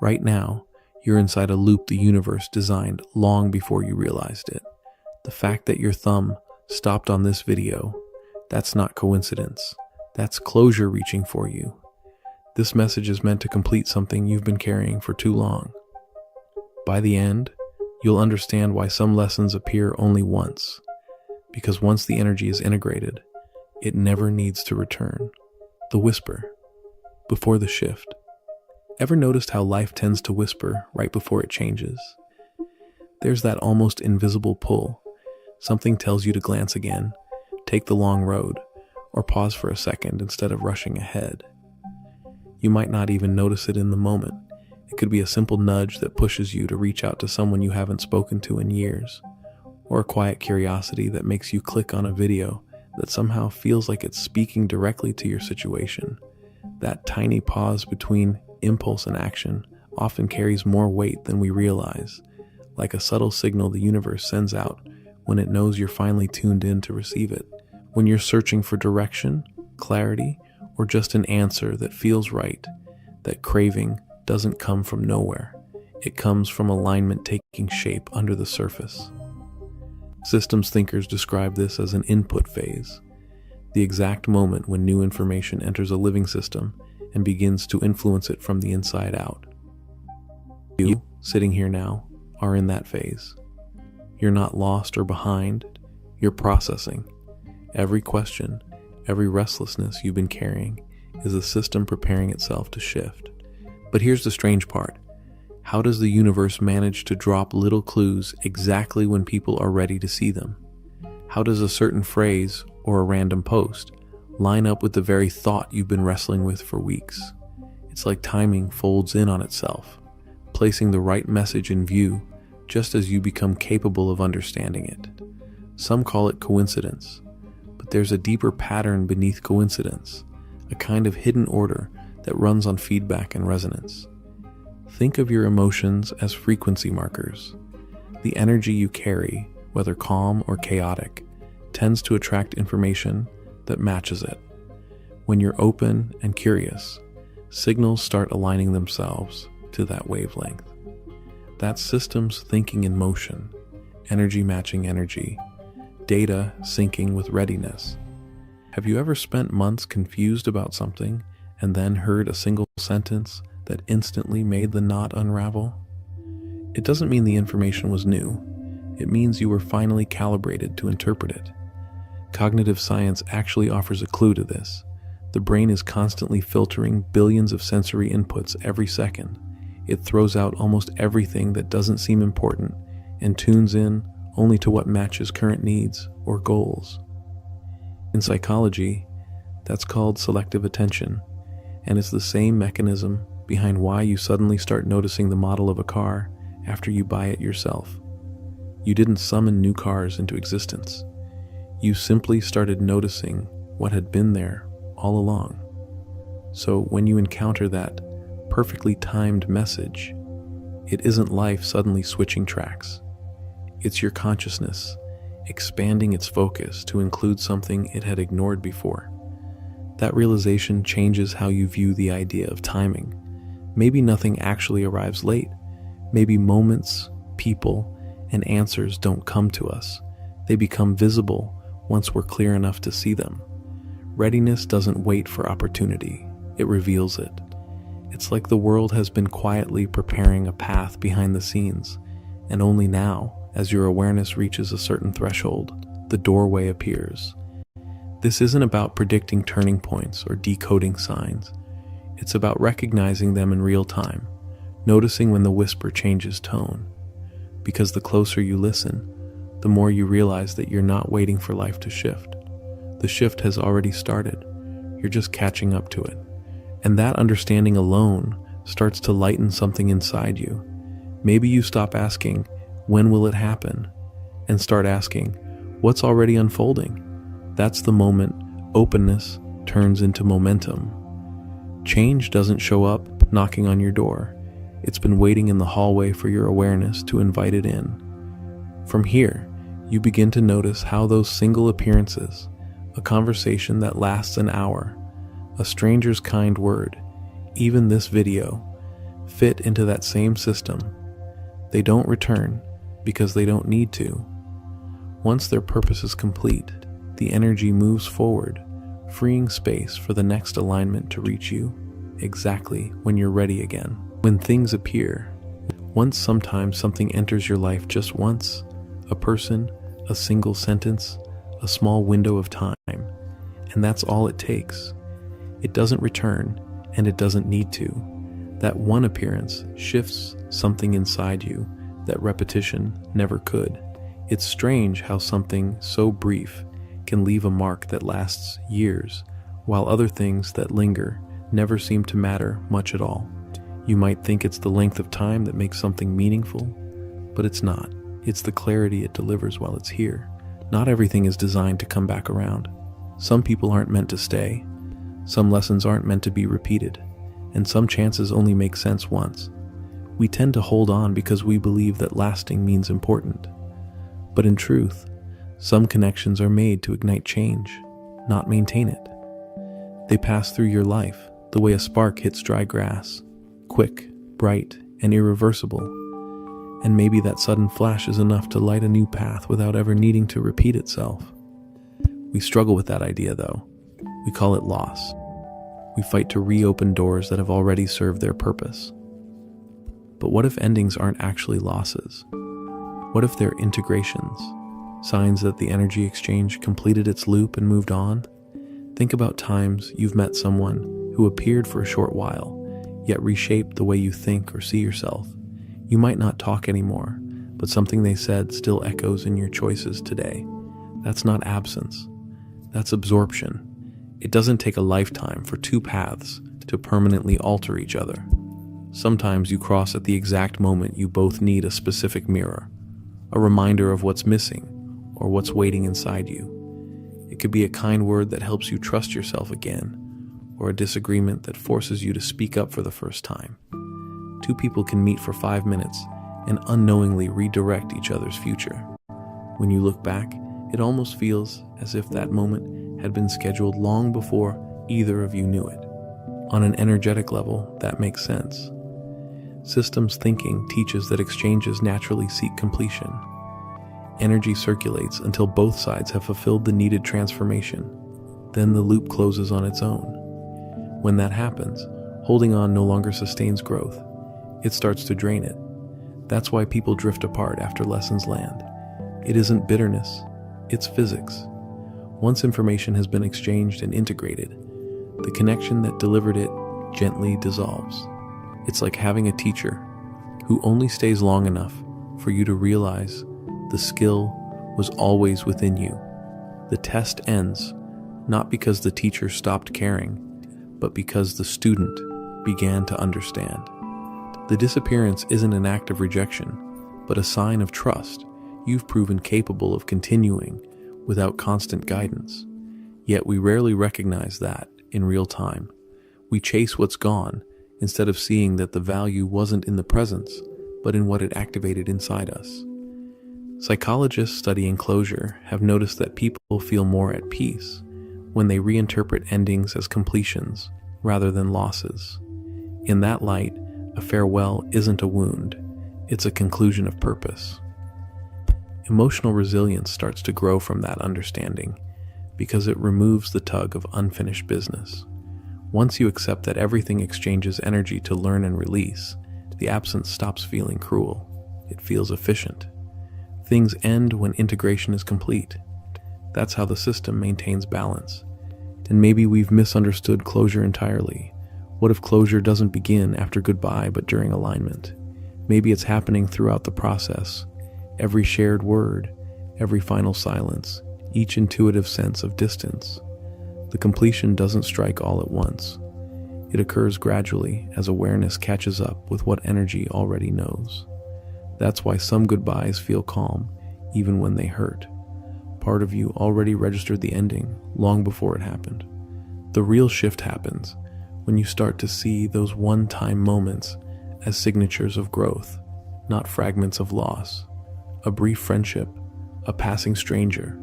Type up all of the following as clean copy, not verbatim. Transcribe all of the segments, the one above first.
Right now, you're inside a loop the universe designed long before you realized it. The fact that your thumb stopped on this video, that's not coincidence. That's closure reaching for you. This message is meant to complete something you've been carrying for too long. By the end, you'll understand why some lessons appear only once. Because once the energy is integrated, it never needs to return. The whisper, before the shift. Ever noticed how life tends to whisper right before it changes? There's that almost invisible pull. Something tells you to glance again, take the long road, or pause for a second instead of rushing ahead. You might not even notice it in the moment. It could be a simple nudge that pushes you to reach out to someone you haven't spoken to in years, or a quiet curiosity that makes you click on a video that somehow feels like it's speaking directly to your situation. That tiny pause between impulse and action often carries more weight than we realize, like a subtle signal the universe sends out when it knows you're finally tuned in to receive it. When you're searching for direction, clarity, or just an answer that feels right, that craving doesn't come from nowhere. It comes from alignment taking shape under the surface. Systems thinkers describe this as an input phase, the exact moment when new information enters a living system and begins to influence it from the inside out. You, sitting here now, are in that phase. You're not lost or behind, you're processing. Every question, every restlessness you've been carrying is a system preparing itself to shift. But here's the strange part. How does the universe manage to drop little clues exactly when people are ready to see them? How does a certain phrase or a random post line up with the very thought you've been wrestling with for weeks? It's like timing folds in on itself, placing the right message in view just as you become capable of understanding it. Some call it coincidence, but there's a deeper pattern beneath coincidence, a kind of hidden order that runs on feedback and resonance. Think of your emotions as frequency markers. The energy you carry, whether calm or chaotic, tends to attract information that matches it. When you're open and curious, signals start aligning themselves to that wavelength. That's systems thinking in motion, energy matching energy, data syncing with readiness. Have you ever spent months confused about something and then heard a single sentence that instantly made the knot unravel? It doesn't mean the information was new. It means you were finally calibrated to interpret it. Cognitive science actually offers a clue to this. The brain is constantly filtering billions of sensory inputs every second. It throws out almost everything that doesn't seem important and tunes in only to what matches current needs or goals. In psychology, that's called selective attention, and it's the same mechanism behind why you suddenly start noticing the model of a car after you buy it yourself. You didn't summon new cars into existence. You simply started noticing what had been there all along. So when you encounter that perfectly timed message, it isn't life suddenly switching tracks. It's your consciousness expanding its focus to include something it had ignored before. That realization changes how you view the idea of timing. Maybe nothing actually arrives late. Maybe moments, people, and answers don't come to us. They become visible once we're clear enough to see them. Readiness doesn't wait for opportunity. It reveals it. It's like the world has been quietly preparing a path behind the scenes, and only now, as your awareness reaches a certain threshold, the doorway appears. This isn't about predicting turning points or decoding signs. It's about recognizing them in real time, noticing when the whisper changes tone. Because the closer you listen, the more you realize that you're not waiting for life to shift. The shift has already started. You're just catching up to it. And that understanding alone starts to lighten something inside you. Maybe you stop asking, when will it happen? And start asking, what's already unfolding? That's the moment openness turns into momentum. Change doesn't show up knocking on your door. It's been waiting in the hallway for your awareness to invite it in. From here, you begin to notice how those single appearances, a conversation that lasts an hour, a stranger's kind word, even this video, fit into that same system. They don't return because they don't need to. Once their purpose is complete, the energy moves forward, freeing space for the next alignment to reach you exactly when you're ready again. When things appear, sometimes something enters your life just once, a person, a single sentence, a small window of time, and that's all it takes. It doesn't return, and it doesn't need to. That one appearance shifts something inside you that repetition never could. It's strange how something so brief can leave a mark that lasts years, while other things that linger never seem to matter much at all. You might think it's the length of time that makes something meaningful, but it's not. It's the clarity it delivers while it's here. Not everything is designed to come back around. Some people aren't meant to stay. Some lessons aren't meant to be repeated, and some chances only make sense once. We tend to hold on because we believe that lasting means important. But in truth, some connections are made to ignite change, not maintain it. They pass through your life the way a spark hits dry grass, quick, bright, and irreversible. And maybe that sudden flash is enough to light a new path without ever needing to repeat itself. We struggle with that idea, though. We call it loss. We fight to reopen doors that have already served their purpose. But what if endings aren't actually losses? What if they're integrations? Signs that the energy exchange completed its loop and moved on? Think about times you've met someone who appeared for a short while, yet reshaped the way you think or see yourself. You might not talk anymore, but something they said still echoes in your choices today. That's not absence. That's absorption. It doesn't take a lifetime for two paths to permanently alter each other. Sometimes you cross at the exact moment you both need a specific mirror, a reminder of what's missing or what's waiting inside you. It could be a kind word that helps you trust yourself again, or a disagreement that forces you to speak up for the first time. Two people can meet for 5 minutes and unknowingly redirect each other's future. When you look back, it almost feels as if that moment had been scheduled long before either of you knew it. On an energetic level, that makes sense. Systems thinking teaches that exchanges naturally seek completion. Energy circulates until both sides have fulfilled the needed transformation. Then the loop closes on its own. When that happens, holding on no longer sustains growth. It starts to drain it. That's why people drift apart after lessons land. It isn't bitterness, it's physics. Once information has been exchanged and integrated, the connection that delivered it gently dissolves. It's like having a teacher who only stays long enough for you to realize the skill was always within you. The test ends, not because the teacher stopped caring, but because the student began to understand. The disappearance isn't an act of rejection, but a sign of trust. You've proven capable of continuing without constant guidance. Yet we rarely recognize that in real time. We chase what's gone instead of seeing that the value wasn't in the presence, but in what it activated inside us. Psychologists studying closure have noticed that people feel more at peace when they reinterpret endings as completions rather than losses. In that light, a farewell isn't a wound, it's a conclusion of purpose. Emotional resilience starts to grow from that understanding because it removes the tug of unfinished business. Once you accept that everything exchanges energy to learn and release, the absence stops feeling cruel. It feels efficient. Things end when integration is complete. That's how the system maintains balance. And maybe we've misunderstood closure entirely. What if closure doesn't begin after goodbye but during alignment? Maybe it's happening throughout the process. Every shared word, every final silence, each intuitive sense of distance. The completion doesn't strike all at once. It occurs gradually as awareness catches up with what energy already knows. That's why some goodbyes feel calm, even when they hurt. Part of you already registered the ending long before it happened. The real shift happens when you start to see those one-time moments as signatures of growth, not fragments of loss. A brief friendship, a passing stranger,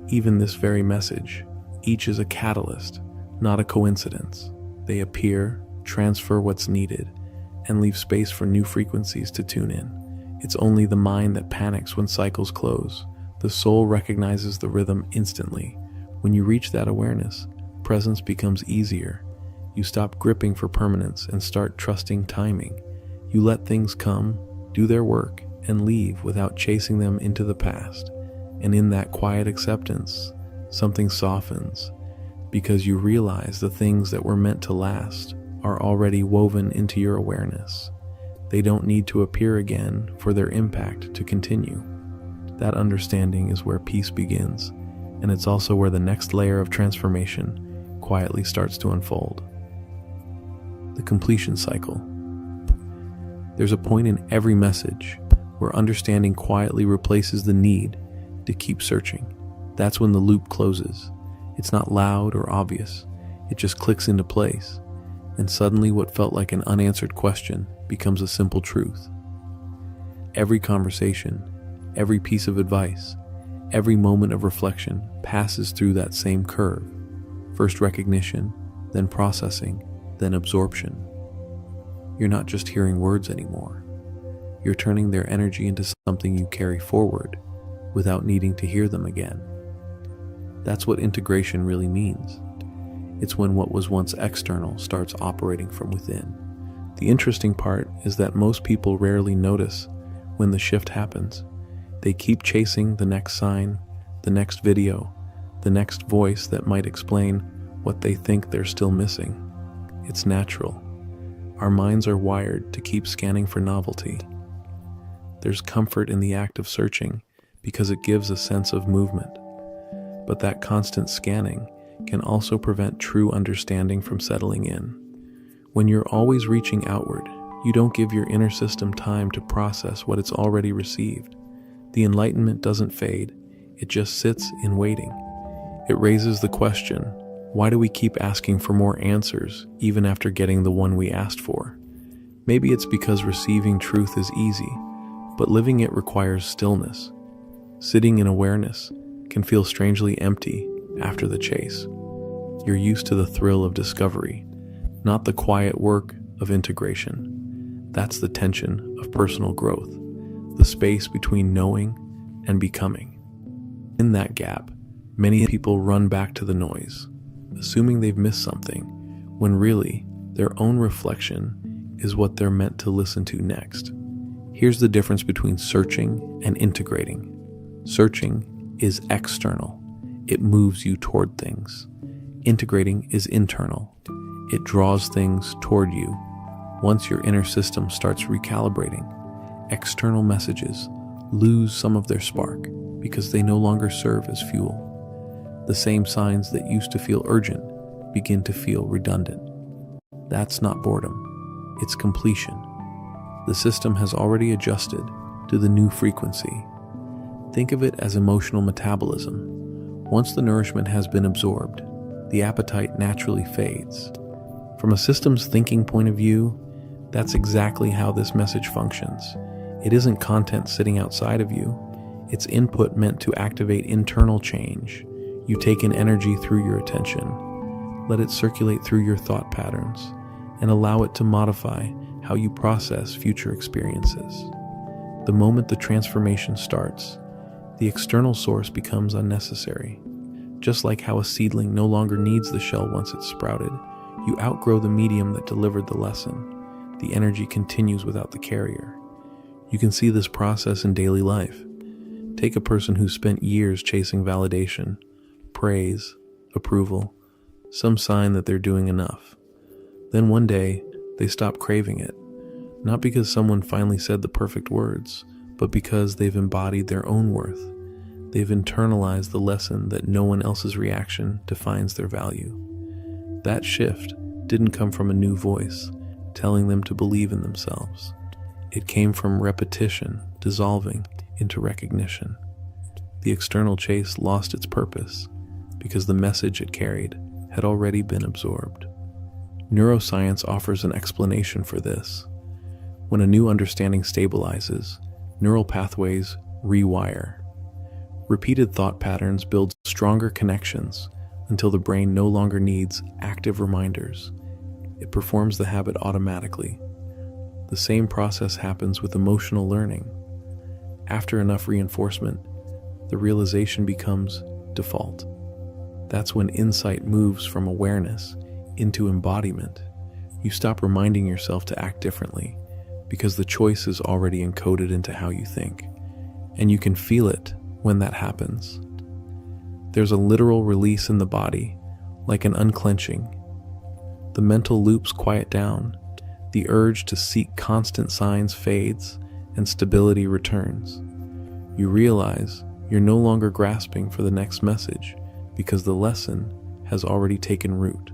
even this very message, each is a catalyst, not a coincidence. They appear, transfer what's needed, and leave space for new frequencies to tune in. It's only the mind that panics when cycles close. The soul recognizes the rhythm instantly. When you reach that awareness, presence becomes easier. You stop gripping for permanence and start trusting timing. You let things come, do their work, and leave without chasing them into the past. And in that quiet acceptance, something softens, because you realize the things that were meant to last are already woven into your awareness. They don't need to appear again for their impact to continue. That understanding is where peace begins, and it's also where the next layer of transformation quietly starts to unfold. The completion cycle. There's a point in every message where understanding quietly replaces the need to keep searching. That's when the loop closes. It's not loud or obvious. It just clicks into place, and suddenly what felt like an unanswered question becomes a simple truth. Every conversation, every piece of advice, every moment of reflection passes through that same curve. First recognition, then processing, then absorption. You're not just hearing words anymore. You're turning their energy into something you carry forward without needing to hear them again. That's what integration really means. It's when what was once external starts operating from within. The interesting part is that most people rarely notice when the shift happens. They keep chasing the next sign, the next video, the next voice that might explain what they think they're still missing. It's natural. Our minds are wired to keep scanning for novelty. There's comfort in the act of searching because it gives a sense of movement. But that constant scanning can also prevent true understanding from settling in. When you're always reaching outward, you don't give your inner system time to process what it's already received. The enlightenment doesn't fade, it just sits in waiting. It raises the question, why do we keep asking for more answers even after getting the one we asked for? Maybe it's because receiving truth is easy, but living it requires stillness. Sitting in awareness can feel strangely empty after the chase. You're used to the thrill of discovery, not the quiet work of integration. That's the tension of personal growth, the space between knowing and becoming. In that gap, many people run back to the noise, assuming they've missed something, when really, their own reflection is what they're meant to listen to next. Here's the difference between searching and integrating. Searching is external. It moves you toward things. Integrating is internal. It draws things toward you. Once your inner system starts recalibrating, external messages lose some of their spark because they no longer serve as fuel. The same signs that used to feel urgent begin to feel redundant. That's not boredom, it's completion. The system has already adjusted to the new frequency. Think of it as emotional metabolism. Once the nourishment has been absorbed, the appetite naturally fades. From a systems thinking point of view, that's exactly how this message functions. It isn't content sitting outside of you. It's input meant to activate internal change. You take in energy through your attention, let it circulate through your thought patterns, and allow it to modify how you process future experiences. The moment the transformation starts, the external source becomes unnecessary. Just like how a seedling no longer needs the shell once it's sprouted, you outgrow the medium that delivered the lesson. The energy continues without the carrier. You can see this process in daily life. Take a person who spent years chasing validation, praise, approval, some sign that they're doing enough. Then one day, they stop craving it, not because someone finally said the perfect words, but because they've embodied their own worth. They've internalized the lesson that no one else's reaction defines their value. That shift didn't come from a new voice telling them to believe in themselves. It came from repetition dissolving into recognition. The external chase lost its purpose because the message it carried had already been absorbed. Neuroscience offers an explanation for this. When a new understanding stabilizes, neural pathways rewire. Repeated thought patterns build stronger connections until the brain no longer needs active reminders. It performs the habit automatically. The same process happens with emotional learning. After enough reinforcement, the realization becomes default. That's when insight moves from awareness into embodiment. You stop reminding yourself to act differently because the choice is already encoded into how you think, and you can feel it when that happens. There's a literal release in the body, like an unclenching. The mental loops quiet down, the urge to seek constant signs fades, and stability returns. You realize you're no longer grasping for the next message because the lesson has already taken root.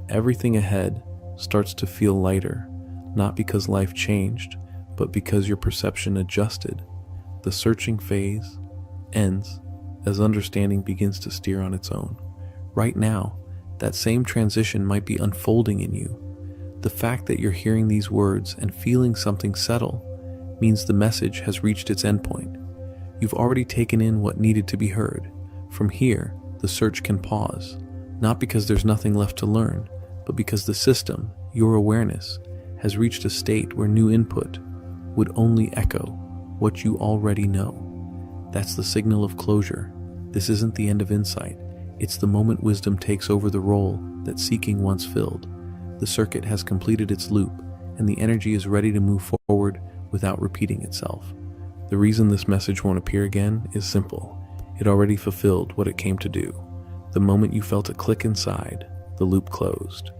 Everything ahead starts to feel lighter, not because life changed, but because your perception adjusted. The searching phase ends as understanding begins to steer on its own. Right now, that same transition might be unfolding in you. The fact that you're hearing these words and feeling something settle means the message has reached its endpoint. You've already taken in what needed to be heard. From here, the search can pause, not because there's nothing left to learn, but because the system, your awareness, has reached a state where new input would only echo what you already know. That's the signal of closure. This isn't the end of insight. It's the moment wisdom takes over the role that seeking once filled. The circuit has completed its loop, and the energy is ready to move forward without repeating itself. The reason this message won't appear again is simple. It already fulfilled what it came to do. The moment you felt a click inside, the loop closed.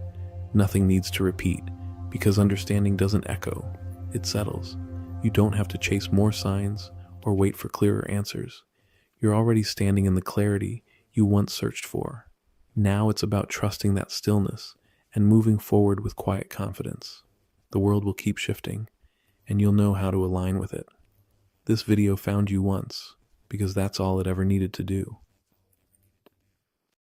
Nothing needs to repeat, because understanding doesn't echo, it settles. You don't have to chase more signs or wait for clearer answers. You're already standing in the clarity you once searched for. Now it's about trusting that stillness and moving forward with quiet confidence. The world will keep shifting, and you'll know how to align with it. This video found you once, because that's all it ever needed to do.